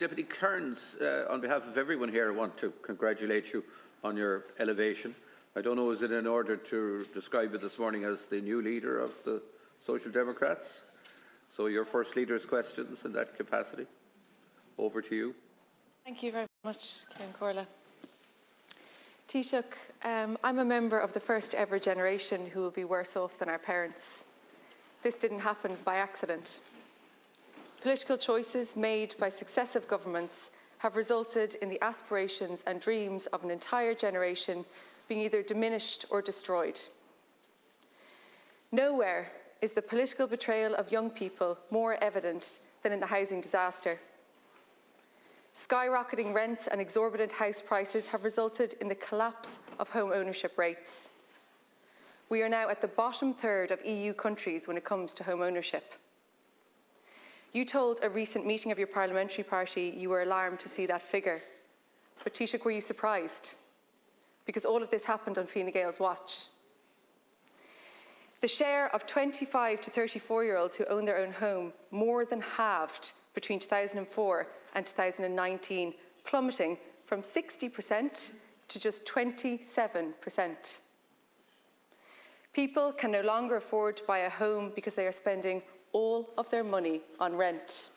Deputy Kearns, on behalf of everyone here, I want to congratulate you on your elevation. I don't know, is it in order to describe it this morning as the new leader of the Social Democrats? So your first leader's questions in that capacity. Over to you. Thank you very much, Ciarán Comhairle. Taoiseach, I'm a member of the first ever generation who will be worse off than our parents. This didn't happen by accident. Political choices made by successive governments have resulted in the aspirations and dreams of an entire generation being either diminished or destroyed. Nowhere is the political betrayal of young people more evident than in the housing disaster. Skyrocketing rents and exorbitant house prices have resulted in the collapse of home ownership rates. We are now at the bottom third of EU countries when it comes to home ownership. You told a recent meeting of your parliamentary party you were alarmed to see that figure. But Taoiseach, were you surprised? Because all of this happened on Fine Gael's watch. The share of 25 to 34-year-olds who own their own home more than halved between 2004 and 2019, plummeting from 60% to just 27%. People can no longer afford to buy a home because they are spending all of their money on rent.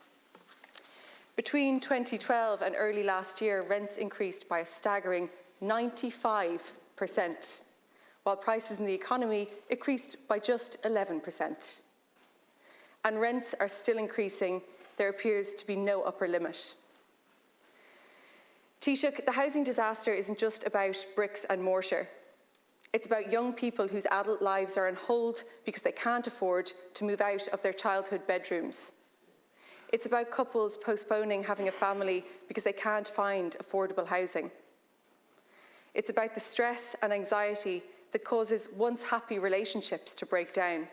Between 2012 and early last year, rents increased by a staggering 95%, while prices in the economy increased by just 11%. And rents are still increasing. There appears to be no upper limit. Taoiseach, the housing disaster isn't just about bricks and mortar. It's about young people whose adult lives are on hold because they can't afford to move out of their childhood bedrooms. It's about couples postponing having a family because they can't find affordable housing. It's about the stress and anxiety that causes once happy relationships to break down.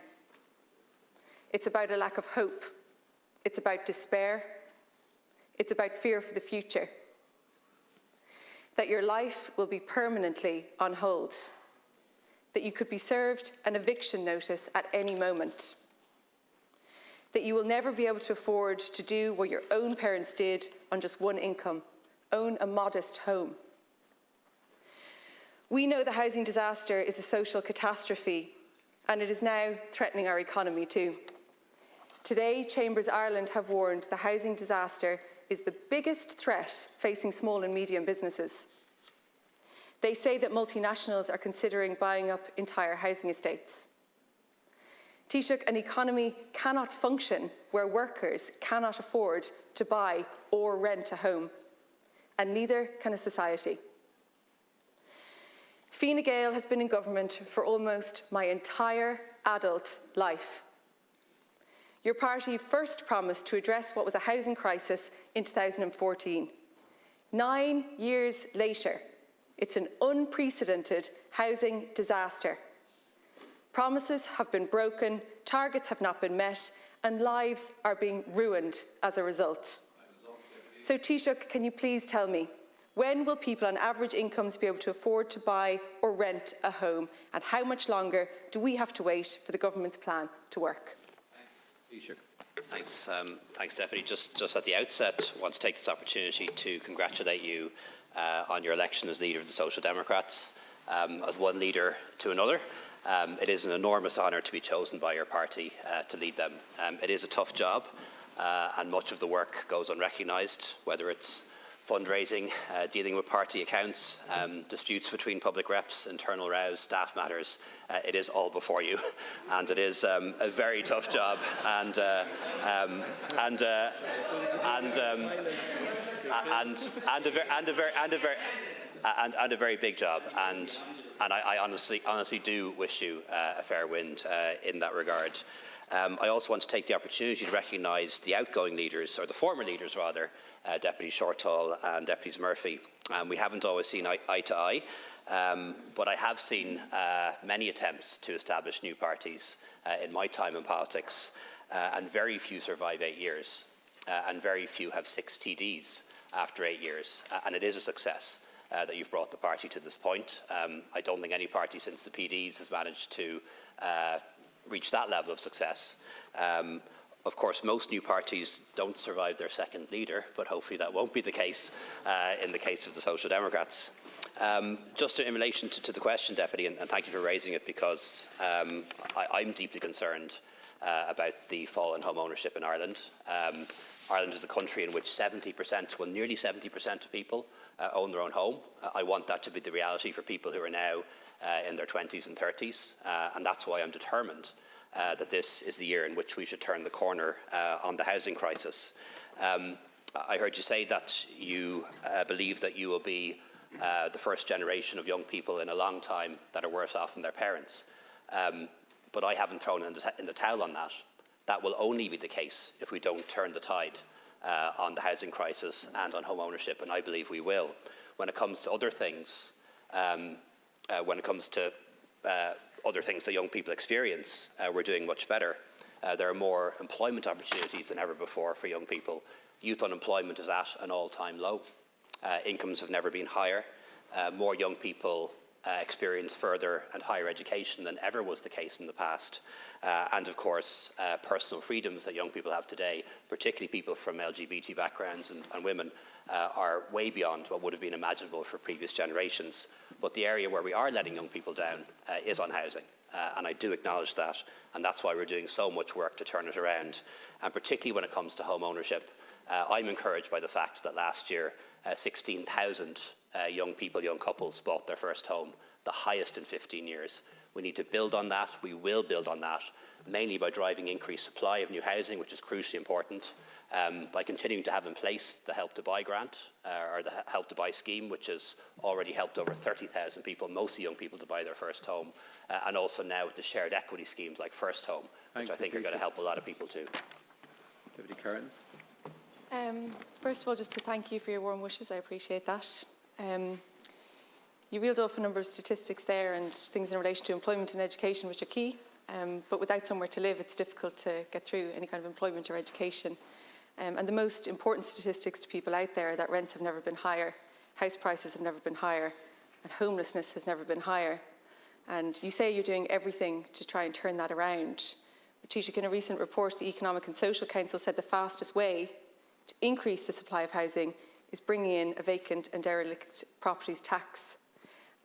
It's about a lack of hope. It's about despair. It's about fear for the future. That your life will be permanently on hold. That you could be served an eviction notice at any moment. That you will never be able to afford to do what your own parents did on just one income, own a modest home. We know the housing disaster is a social catastrophe, and it is now threatening our economy too. Today, Chambers Ireland have warned the housing disaster is the biggest threat facing small and medium businesses. They say that multinationals are considering buying up entire housing estates. Taoiseach, an economy cannot function where workers cannot afford to buy or rent a home, and neither can a society. Fine Gael has been in government for almost my entire adult life. Your party first promised to address what was a housing crisis in 2014. 9 years later, it's an unprecedented housing disaster. Promises have been broken, targets have not been met, and lives are being ruined as a result. So Taoiseach, can you please tell me, when will people on average incomes be able to afford to buy or rent a home, and how much longer do we have to wait for the government's plan to work? Taoiseach. Thanks, Deputy. Just at the outset, I want to take this opportunity to congratulate you on your election as leader of the Social Democrats. As one leader to another, it is an enormous honour to be chosen by your party to lead them. It is a tough job, and much of the work goes unrecognised, whether it's fundraising, dealing with party accounts, disputes between public reps, internal rows, staff matters. It is all before you, and it is a very tough job, and a very big job, and I honestly do wish you a fair wind in that regard. I also want to take the opportunity to recognise the outgoing leaders, or the former leaders rather, Deputy Shortall and Deputies Murphy. We haven't always seen eye to eye, but I have seen many attempts to establish new parties in my time in politics, and very few survive 8 years, and very few have 6 TDs after 8 years, and it is a success that you've brought the party to this point. I don't think any party since the PDs has managed to reach that level of success. Of course, most new parties don't survive their second leader, but hopefully that won't be the case in the case of the Social Democrats. Just in relation to the question, Deputy, and thank you for raising it, because I'm deeply concerned about the fall in home ownership in Ireland. Ireland is a country in which 70%, well, nearly 70% of people own their own home. I want that to be the reality for people who are now in their 20s and 30s, and that's why I'm determined that this is the year in which we should turn the corner on the housing crisis. I heard you say that you believe that you will be the first generation of young people in a long time that are worse off than their parents. But I haven't thrown in the towel on that. That will only be the case if we don't turn the tide on the housing crisis and on home ownership, and I believe we will. When it comes to other things, other things that young people experience, we're doing much better. There are more employment opportunities than ever before for young people. Youth unemployment is at an all-time low. Incomes have never been higher. More young people experience further and higher education than ever was the case in the past. And of course, personal freedoms that young people have today, particularly people from LGBT backgrounds and women, are way beyond what would have been imaginable for previous generations. But the area where we are letting young people down is on housing. And I do acknowledge that. And that's why we're doing so much work to turn it around. And particularly when it comes to home ownership, I'm encouraged by the fact that last year, 16,000 young people, young couples bought their first home, the highest in 15 years. We need to build on that. We will build on that, mainly by driving increased supply of new housing, which is crucially important, by continuing to have in place the Help to Buy grant, or the Help to Buy scheme, which has already helped over 30,000 people, mostly young people, to buy their first home, and also now with the shared equity schemes like First Home, which I think are going to help a lot of people too. Deputy Cairns. First of all, just to thank you for your warm wishes. I appreciate that. You reeled off a number of statistics there and things in relation to employment and education, which are key. But without somewhere to live, it's difficult to get through any kind of employment or education. And the most important statistics to people out there are that rents have never been higher, house prices have never been higher, and homelessness has never been higher. And you say you're doing everything to try and turn that around. But Taoiseach, in a recent report, the Economic and Social Council said the fastest way to increase the supply of housing is bringing in a vacant and derelict properties tax.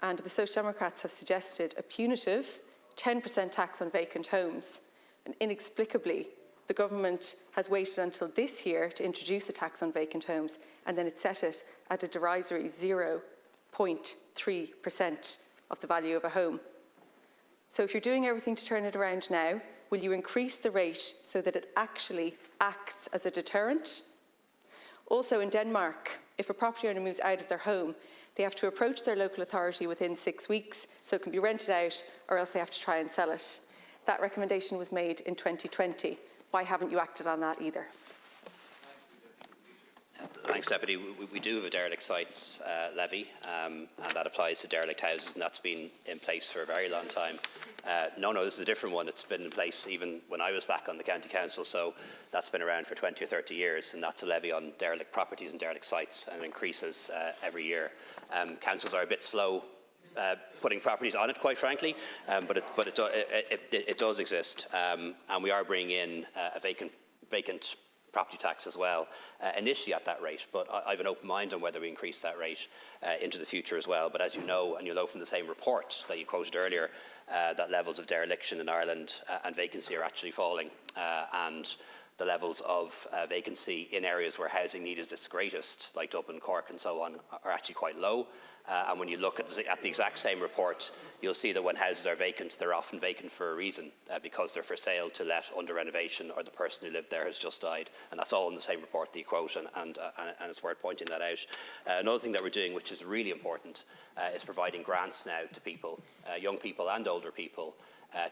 And the Social Democrats have suggested a punitive 10% tax on vacant homes. And inexplicably, the government has waited until this year to introduce a tax on vacant homes, and then it set it at a derisory 0.3% of the value of a home. So if you're doing everything to turn it around now, will you increase the rate so that it actually acts as a deterrent? Also in Denmark, if a property owner moves out of their home, they have to approach their local authority within 6 weeks, so it can be rented out, or else they have to try and sell it. That recommendation was made in 2020. Why haven't you acted on that either? Thanks, Deputy. We do have a derelict sites levy, and that applies to derelict houses, and that's been in place for a very long time. No, this is a different one. It's been in place even when I was back on the County Council, so that's been around for 20 or 30 years, and that's a levy on derelict properties and derelict sites, and it increases every year. Councils are a bit slow putting properties on it, quite frankly, but it does exist, and we are bringing in a vacant property tax as well, initially at that rate, but I have an open mind on whether we increase that rate into the future as well. But as you know, and you'll know from the same report that you quoted earlier, that levels of dereliction in Ireland and vacancy are actually falling, and the levels of vacancy in areas where housing need is its greatest, like Dublin, Cork and so on, are actually quite low. And when you look at the exact same report, you'll see that when houses are vacant, they're often vacant for a reason, because they're for sale, to let, under renovation, or the person who lived there has just died. And that's all in the same report that you quote, and it's worth pointing that out. Another thing that we're doing, which is really important, is providing grants now to people, young people and older people,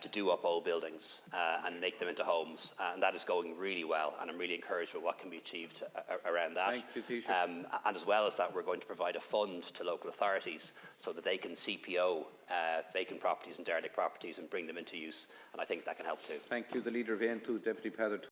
to do up old buildings and make them into homes, and that is going really well, and I'm really encouraged with what can be achieved around that. Thank you, Taoiseach. And as well as that, we're going to provide a fund to local authorities so that they can CPO vacant properties and derelict properties and bring them into use, and I think that can help too. Thank you. The Leader of AN2, Deputy Padder.